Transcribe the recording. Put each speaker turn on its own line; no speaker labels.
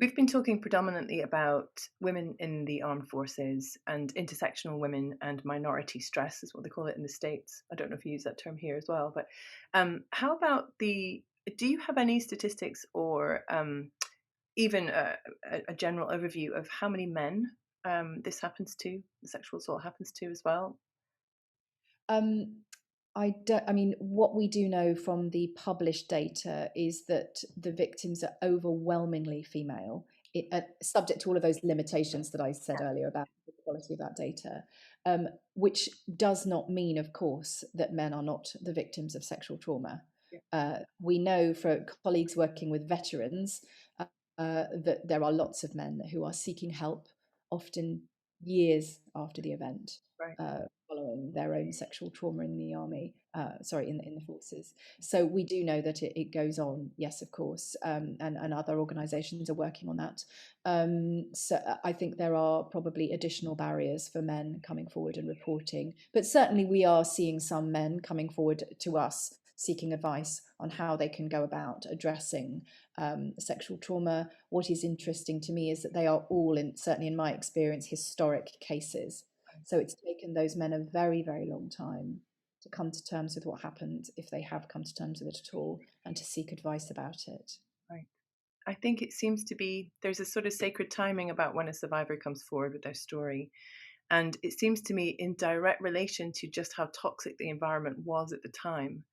We've been talking predominantly about women in the armed forces and intersectional women and minority stress, is what they call it in the States. I don't know if you use that term here as well, but how about do you have any statistics or even a general overview of how many men this happens to, the sexual assault happens to as well?
Um, I don't, I mean, what we do know from the published data is that the victims are overwhelmingly female, subject to all of those limitations that I said earlier about the quality of that data, which does not mean, of course, that men are not the victims of sexual trauma.
Yeah,
We know for colleagues working with veterans that there are lots of men who are seeking help, often years after the event,
right.
following their own sexual trauma in the army, sorry, in the forces. So we do know that it goes on, yes, of course, and other organisations are working on that. So I think there are probably additional barriers for men coming forward and reporting, but certainly we are seeing some men coming forward to us seeking advice on how they can go about addressing sexual trauma. What is interesting to me is that they are all, certainly in my experience, historic cases. So it's taken those men a very, very long time to come to terms with what happened, if they have come to terms with it at all, and to seek advice about it.
Right. I think it seems to be there's a sort of sacred timing about when a survivor comes forward with their story. And it seems to me in direct relation to just how toxic the environment was at the time.